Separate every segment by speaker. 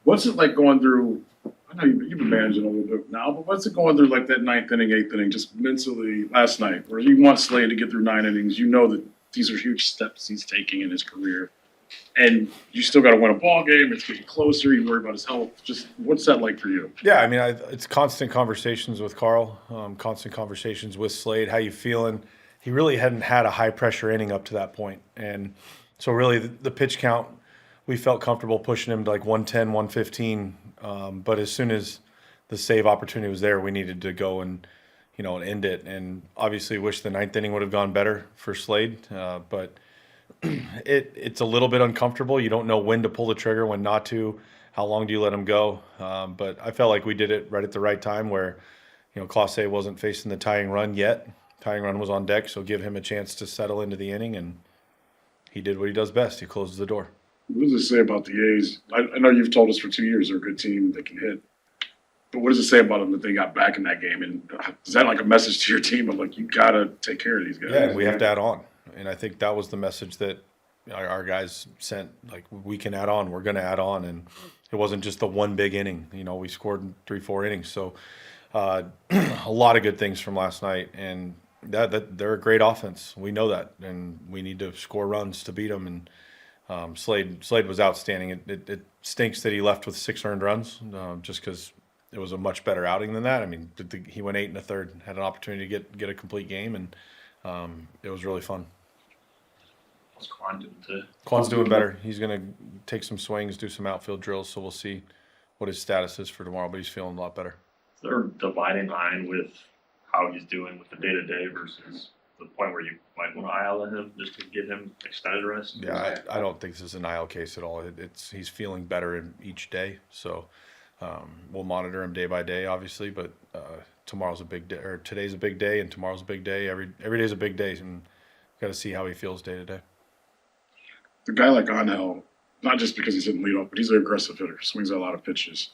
Speaker 1: What's it like going through? I know you've been managing a little bit now, but what's it going through like that ninth inning, eighth inning, just mentally last night, where you want Slade to get through 9 innings? You know that these are huge steps he's taking in his career, and you still got to win a ball game. It's getting closer. You worry about his health. Just what's that like for you?
Speaker 2: Yeah, I mean, it's constant conversations with Carl, constant conversations with Slade. How you feeling? He really hadn't had a high pressure inning up to that point, and so really the pitch count, we felt comfortable pushing him to like 110, 115. But as soon as the save opportunity was there, we needed to go and and end it. And obviously, wish the ninth inning would have gone better for Slade, but it's a little bit uncomfortable. You don't know when to pull the trigger, when not to. How long do you let him go? But I felt like we did it right at the right time where, Class A wasn't facing the tying run yet. Tying run was on deck, so give him a chance to settle into the inning, and he did what he does best. He closes the door.
Speaker 1: What does it say about the A's? I know you've told us for 2 years they're a good team, they can hit. But what does it say about them that they got back in that game? And is that like a message to your team of like, you got to take care of these guys?
Speaker 2: Yeah, and we have to add on. And I think that was the message that our guys sent. Like, we can add on. We're going to add on. And it wasn't just the one big inning. We scored in 3-4 innings. So a lot of good things from last night. And that they're a great offense. We know that. And we need to score runs to beat them. And Slade was outstanding. It stinks that he left with 6 earned runs just because it was a much better outing than that. I mean, he went 8 1/3, had an opportunity to get a complete game, and it was really fun.
Speaker 3: What's Kwan doing today?
Speaker 2: Kwan's doing better. He's going to take some swings, do some outfield drills, so we'll see what his status is for tomorrow, but he's feeling a lot better.
Speaker 3: Is there a dividing line with how he's doing with the day-to-day versus the point where you might want to IL him just to give him extended rest?
Speaker 2: Yeah, I don't think this is an IL case at all. He's feeling better in each day, so we'll monitor him day by day, obviously, but tomorrow's a big day, or today's a big day, and tomorrow's a big day. Every day's a big day, and got to see how he feels day to day.
Speaker 1: The guy like Angel, not just because he's hitting leadoff, but he's an aggressive hitter, swings a lot of pitches.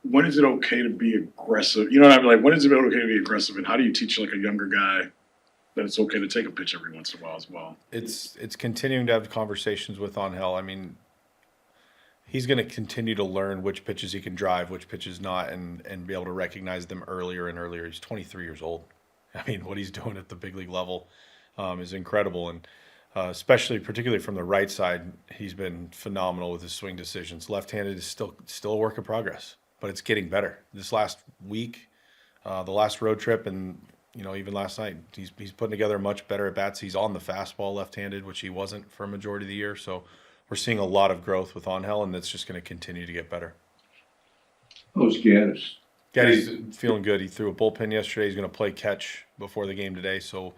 Speaker 1: When is it okay to be aggressive? You know what I mean? Like, when is it okay to be aggressive, and how do you teach like a younger guy that it's okay to take a pitch every once in a while as well?
Speaker 2: It's continuing to have conversations with Angel. I mean, he's going to continue to learn which pitches he can drive, which pitches not, and be able to recognize them earlier and earlier. He's 23 years old. I mean, what he's doing at the big league level is incredible. And particularly from the right side, he's been phenomenal with his swing decisions. Left-handed is still a work in progress, but it's getting better. This last week, the last road trip, and even last night, he's putting together much better at bats. He's on the fastball left-handed, which he wasn't for a majority of the year. So we're seeing a lot of growth with Angel, and that's just going to continue to get better.
Speaker 4: How's Gaddis?
Speaker 2: Gaddis feeling good. He threw a bullpen yesterday. He's going to play catch before the game today. So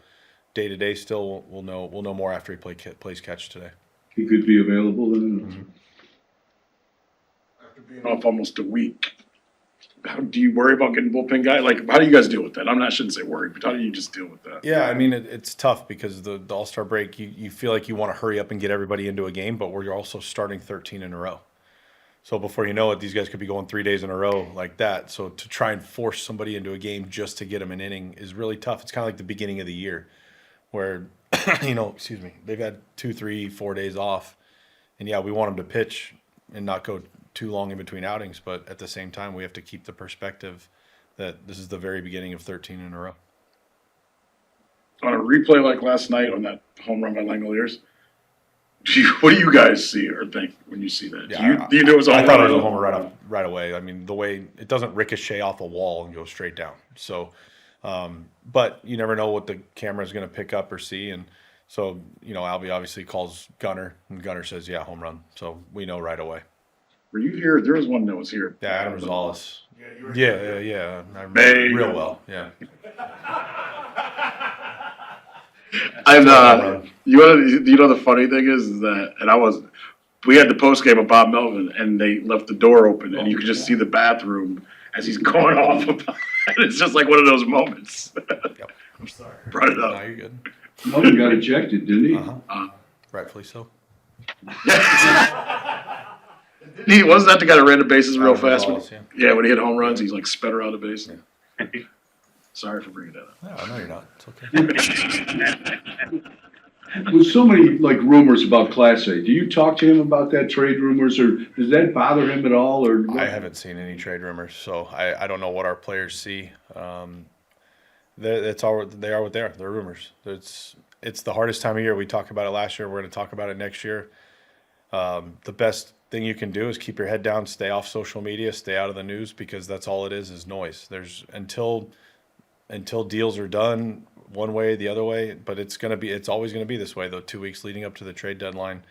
Speaker 2: day to day, still we'll know more after he plays catch today.
Speaker 4: He could be available then.
Speaker 2: Mm-hmm.
Speaker 1: After being off almost a week, how do you worry about getting bullpen guy? Like, how do you guys deal with that? I shouldn't say worry, but how do you just deal with that?
Speaker 2: Yeah, I mean, it's tough because the All-Star break, you feel like you want to hurry up and get everybody into a game, but we're also starting 13 in a row. So before you know it, these guys could be going 3 days in a row like that. So to try and force somebody into a game just to get them an inning is really tough. It's kind of like the beginning of the year where, they've had 2, 3, 4 days off. And yeah, we want them to pitch and not go too long in between outings. But at the same time, we have to keep the perspective that this is the very beginning of 13 in a row.
Speaker 1: On a replay like last night on that home run by Langoliers, what do you guys see or think when you see that?
Speaker 2: Yeah,
Speaker 1: do you know it was a
Speaker 2: I
Speaker 1: home
Speaker 2: thought it
Speaker 1: run?
Speaker 2: was a homer right away. I mean, the way it doesn't ricochet off a wall and go straight down. So, but you never know what the camera is going to pick up or see. And so, Albie obviously calls Gunner, and Gunner says, yeah, home run. So we know right away.
Speaker 1: Were you here? There was one that was here.
Speaker 2: Yeah, Adam Rosales. Yeah. I remember
Speaker 1: May.
Speaker 2: real well. Yeah.
Speaker 1: And you know the funny thing is that, and we had the post game of Bob Melvin, and they left the door open, and you could just see the bathroom as he's going off. It's just like one of those moments.
Speaker 2: Yep.
Speaker 1: I'm sorry. Brought it up.
Speaker 2: No, you're good.
Speaker 4: Melvin got ejected, didn't he?
Speaker 2: Rightfully so.
Speaker 1: Wasn't that the guy that ran the bases real fast?
Speaker 2: Rosales,
Speaker 1: Yeah, when he hit home runs, he's like sped around the base.
Speaker 2: Yeah.
Speaker 1: Sorry for bringing that up.
Speaker 2: No, you're not. It's okay.
Speaker 4: With so many like rumors about Class A, do you talk to him about that trade rumors, or does that bother him at all? Or
Speaker 2: I haven't seen any trade rumors, so I don't know what our players see. It's all they are what they are. They're rumors. It's the hardest time of year. We talked about it last year. We're going to talk about it next year. The best thing you can do is keep your head down, stay off social media, stay out of the news, because that's all it is noise. There's until deals are done one way, the other way, but it's always going to be this way. The 2 weeks leading up to the trade deadline,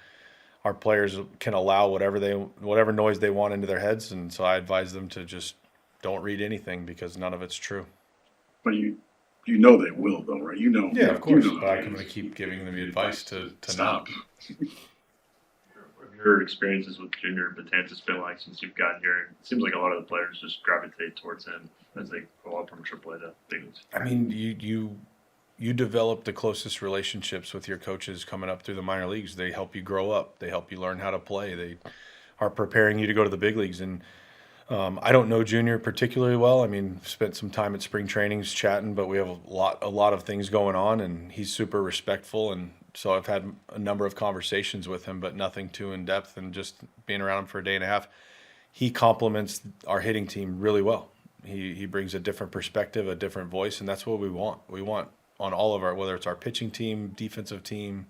Speaker 2: our players can allow whatever noise they want into their heads, and so I advise them to just don't read anything, because none of it's true.
Speaker 1: But you know they will, though, right? You know.
Speaker 2: Yeah, of course.
Speaker 1: You know
Speaker 2: But I'm going to keep giving them the advice to
Speaker 1: stop.
Speaker 2: not.
Speaker 3: Your experiences with Junior Betances been like since you've gotten here? It seems like a lot of the players just gravitate towards him as they go up from AAA to big leagues.
Speaker 2: I mean, you develop the closest relationships with your coaches coming up through the minor leagues. They help you grow up. They help you learn how to play. They are preparing you to go to the big leagues. And I don't know Junior particularly well. I mean, spent some time at spring trainings chatting, but we have a lot of things going on, and he's super respectful. And so I've had a number of conversations with him, but nothing too in depth. And just being around him for a day and a half, he complements our hitting team really well. He brings a different perspective, a different voice, and that's what we want. We want on all of our, whether it's our pitching team, defensive team,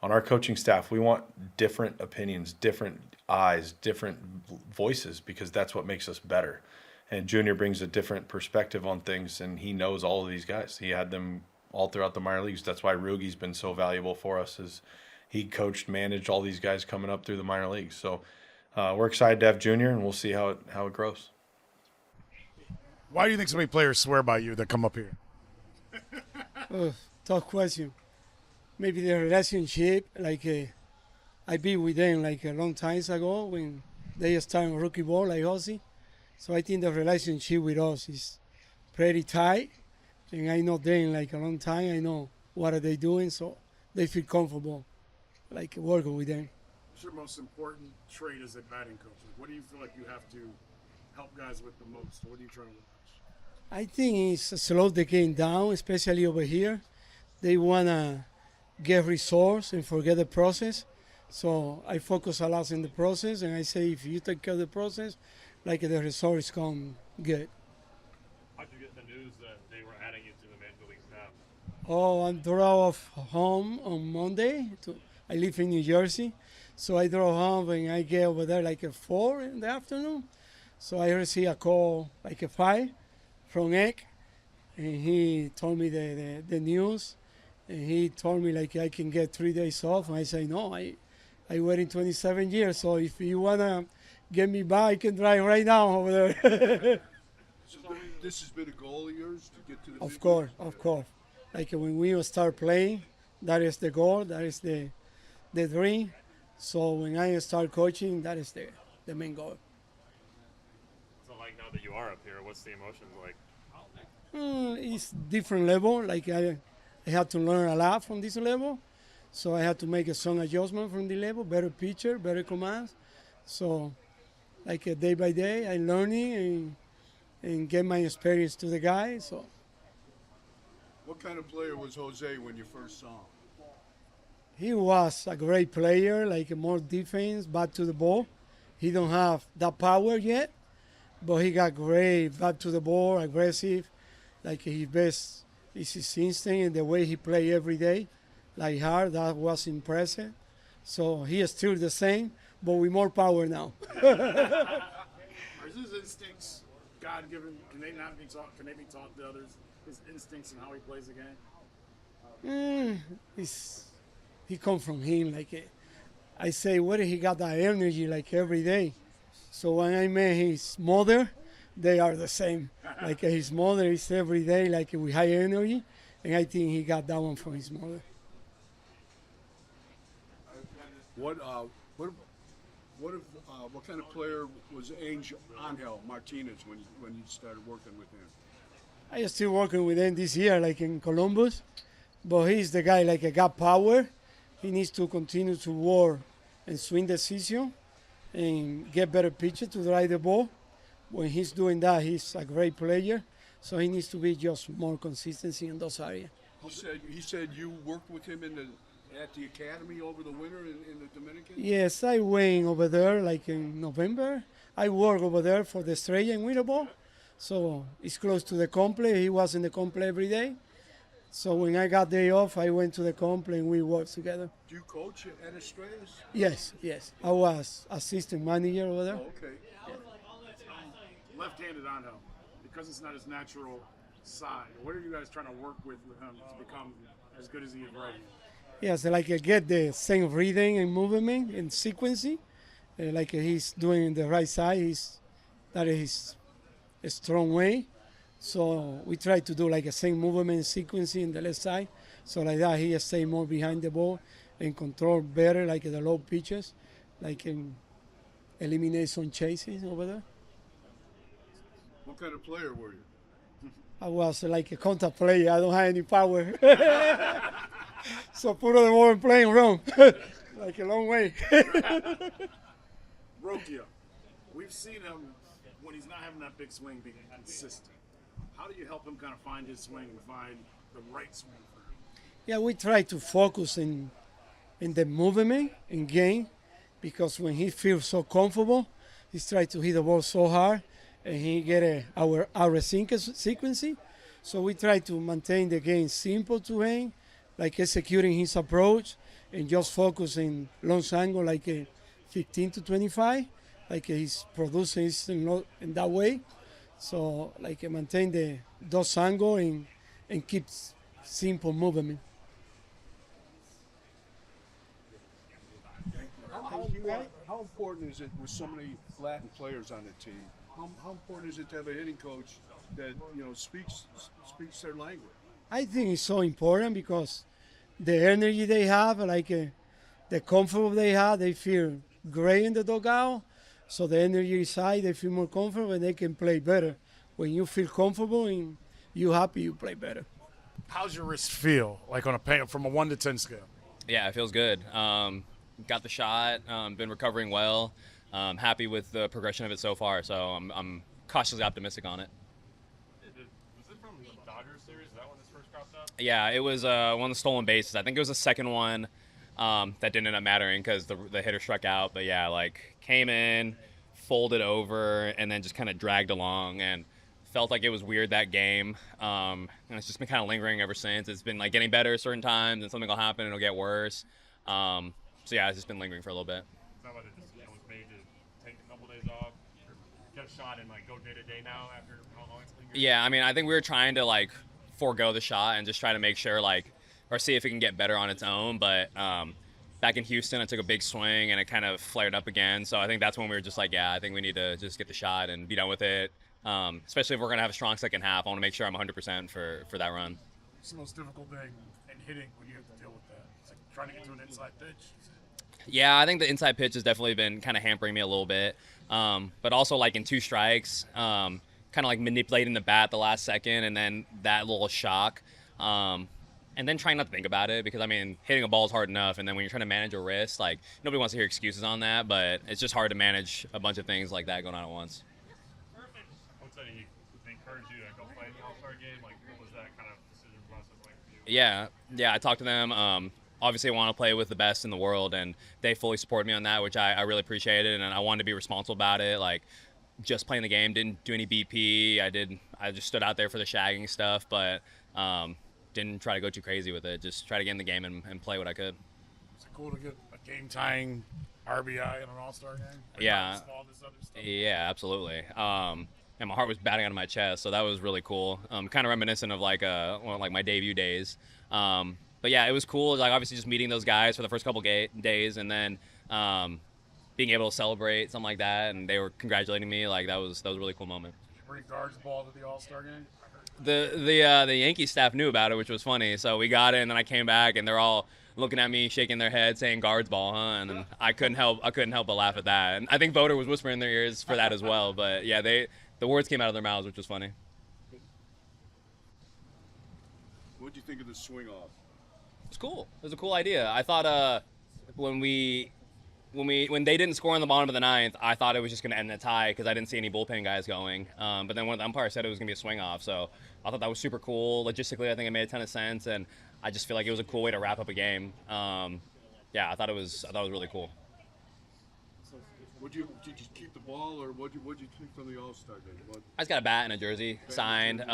Speaker 2: on our coaching staff, we want different opinions, different eyes, different voices, because that's what makes us better. And Junior brings a different perspective on things, and he knows all of these guys. He had them all throughout the minor leagues. That's why Rugi's been so valuable for us, is he coached, managed all these guys coming up through the minor leagues. So we're excited to have Junior, and we'll see how it grows.
Speaker 5: Why do you think so many players swear by you that come up here?
Speaker 6: Tough question. Maybe the relationship, like I be with them like a long time ago when they started rookie ball like Ozzy. So I think the relationship with us is pretty tight, and I know them like a long time. I know what are they doing, so they feel comfortable, like working with them.
Speaker 5: What's your most important trait as a batting coach? Like, what do you feel like you have to help guys with the most? What are you trying to watch?
Speaker 6: I think it's slow the game down, especially over here. They wanna get results and forget the process. So I focus a lot in the process, and I say if you take care of the process, like the results come good.
Speaker 3: How'd you get the news that they were adding you to the Major League staff?
Speaker 6: Oh, I drove home on Monday. I live in New Jersey, so I drove home and I get over there like at 4 in the afternoon. So I received a call like at 5 from Egg, and he told me the news, and he told me like I can get 3 days off, and I say no, I waited 27 years, so if you wanna get me back, I can drive right now over there.
Speaker 4: So this has been a goal of yours to get to the.
Speaker 6: Of course. Like when we start playing, that is the goal, that is the dream. So when I start coaching, that is the main goal.
Speaker 3: So like now that you are up here, what's the emotions like?
Speaker 6: It's different level. Like I had to learn a lot from this level. So I had to make some adjustment from the level, better pitcher, better commands. So like day by day, I'm learning and get my experience to the guys. So.
Speaker 4: What kind of player was Jose when you first saw him?
Speaker 6: He was a great player, like more defense, back to the ball. He don't have that power yet, but he got great back to the ball, aggressive. Like his best is his instinct and the way he play every day, like hard. That was impressive. So he is still the same, but with more power now.
Speaker 5: Are his instincts God-given? Can they be taught to others? His instincts and how he plays the game?
Speaker 6: He come from him. Like I say, where he got that energy like every day. So when I met his mother, they are the same. Like his mother is every day like with high energy, and I think he got that one from his mother.
Speaker 4: What kind of player was Angel Martinez when you started working with him?
Speaker 6: I still working with him this year, like in Columbus, but he's the guy like got power. He needs to continue to work and swing decision and get better pitcher to drive the ball. When he's doing that, he's a great player. So he needs to be just more consistency in those areas.
Speaker 4: He said you worked with him in at the academy over the winter in the Dominican?
Speaker 6: Yes, I went over there like in November. I work over there for the Estrella in Winterboro. So it's close to the complex. He was in the complex every day. So when I got day off, I went to the complex and we worked together.
Speaker 4: Do you coach at Estrellas?
Speaker 6: Yes, yes. I was assistant manager over there.
Speaker 4: Oh, okay.
Speaker 5: Left-handed on him, because it's not his natural side. What are you guys trying to work with him to become as good as he is right here?
Speaker 6: Yes, like get the same rhythm and movement and sequencing, like he's doing in the right side. That is a strong way. So we try to do like a same movement and sequencing in the left side. So like that he stay more behind the ball and control better like the low pitches, like eliminate some chases over there.
Speaker 4: What kind of player were you?
Speaker 6: I was like a contact player. I don't have any power. So put the ball and playing wrong, like a long way.
Speaker 5: Rokia, we've seen him when he's not having that big swing being consistent. How do you help him kind of find his swing and find the right swing for him?
Speaker 6: Yeah, we try to focus in the movement in game, because when he feels so comfortable, he's trying to hit the ball so hard, and he get our sequencing. So we try to maintain the game simple to him, like executing his approach, and just focus in long angle, like 15 to 25, like he's producing in that way. So like maintain those angle and keep simple movement.
Speaker 4: How important is it with so many Latin players on the team? How important is it to have a hitting coach that speaks their language?
Speaker 6: I think it's so important because the energy they have, like the comfort they have, they feel great in the dugout. So the energy is high, they feel more comfortable, and they can play better. When you feel comfortable and you're happy, you play better.
Speaker 5: How's your wrist feel, like on from a 1 to 10 scale?
Speaker 7: Yeah, it feels good. Got the shot, been recovering well. Happy with the progression of it so far, so I'm cautiously optimistic on it.
Speaker 3: Was it from the Dodgers series? Is that when this first cropped up?
Speaker 7: Yeah, it was one of the stolen bases. I think it was the second one that didn't end up mattering because the hitter struck out. But yeah, like came in, folded over, and then just kind of dragged along, and felt like it was weird that game. And it's just been kind of lingering ever since. It's been like getting better at certain times, and something will happen, and it'll get worse. So yeah, it's just been lingering for a little bit.
Speaker 3: Is that why the decision was made to take a couple days off, or get a shot and like go day to day now after how long it's lingered?
Speaker 7: Yeah, I mean, I think we were trying to like forego the shot and just try to make sure or see if it can get better on its own. But back in Houston, I took a big swing and it kind of flared up again. So I think that's when we were just like, yeah, I think we need to just get the shot and be done with it. Especially if we're gonna have a strong second half, I want to make sure I'm 100% for that run.
Speaker 5: What's the most difficult thing in hitting when you have to deal with that? It's like trying to get to an inside pitch.
Speaker 7: Yeah, I think the inside pitch has definitely been kind of hampering me a little bit. But also like in 2 strikes, kind of like manipulating the bat the last second and then that little shock. And then trying not to think about it because, I mean, hitting a ball is hard enough. And then when you're trying to manage a wrist, like nobody wants to hear excuses on that. But it's just hard to manage a bunch of things like that going on at once.
Speaker 3: Outside of they encouraged you to go play in the All-Star game, like what was that kind of decision process like for you?
Speaker 7: Yeah, I talked to them. Obviously, I want to play with the best in the world, and they fully support me on that, which I really appreciated, and I wanted to be responsible about it. Like, just playing the game, didn't do any BP. I just stood out there for the shagging stuff, but didn't try to go too crazy with it. Just try to get in the game and play what I could.
Speaker 5: Is it cool to get a game-tying RBI in an All-Star game? Like
Speaker 7: Yeah.
Speaker 5: all this other stuff?
Speaker 7: Yeah, absolutely. And my heart was batting out of my chest, so that was really cool. Kind of reminiscent of like my debut days. But yeah, it was cool. Like obviously just meeting those guys for the first couple days, and then being able to celebrate something like that, and they were congratulating me. Like that was a really cool moment.
Speaker 5: Did you bring guards ball to the All-Star game?
Speaker 7: The Yankee staff knew about it, which was funny. So we got it, and then I came back, and they're all looking at me, shaking their heads, saying "guards ball," huh? And I couldn't help but laugh at that. And I think Voter was whispering in their ears for that as well. But yeah, the words came out of their mouths, which was funny.
Speaker 4: What do you think of the swing off?
Speaker 7: It's cool. It was a cool idea. I thought when they didn't score in the bottom of the 9th, I thought it was just going to end in a tie because I didn't see any bullpen guys going. But then one of the umpires said it was going to be a swing off, so I thought that was super cool. Logistically, I think it made a ton of sense, and I just feel like it was a cool way to wrap up a game. Yeah, I thought it was really cool.
Speaker 4: Did you keep the ball, or what'd you think from the All-Star game?
Speaker 7: I just got a bat and a jersey signed. It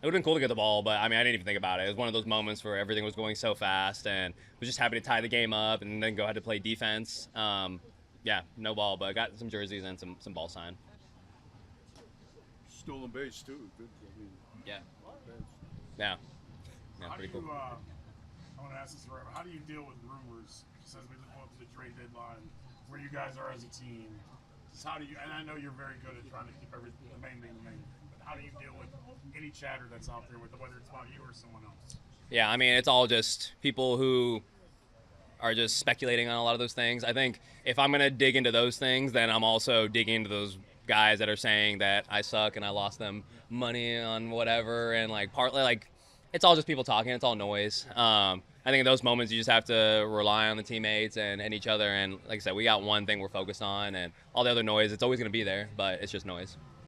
Speaker 7: would have been cool to get the ball, but I mean, I didn't even think about it. It was one of those moments where everything was going so fast, and was just happy to tie the game up and then go ahead to play defense. Yeah, no ball, but I got some jerseys and some ball signed.
Speaker 4: Stolen base too. Good. I mean,
Speaker 7: Yeah.
Speaker 4: that's-
Speaker 7: Yeah,
Speaker 5: How
Speaker 7: pretty
Speaker 5: do
Speaker 7: cool.
Speaker 5: you, I want to ask this forever. How do you deal with rumors, just as we look up to the trade deadline, where you guys are as a team? Just how do you, and I know you're very good at trying to keep everything, the main thing, but how do you deal with any chatter that's out there, with whether it's about you or someone else?
Speaker 7: Yeah, I mean, it's all just people who are just speculating on a lot of those things. I think if I'm going to dig into those things, then I'm also digging into those guys that are saying that I suck and I lost them money on whatever, and like partly like it's all just people talking. It's all noise. I think in those moments you just have to rely on the teammates and each other. And like I said, we got one thing we're focused on, and all the other noise, it's always going to be there, but it's just noise.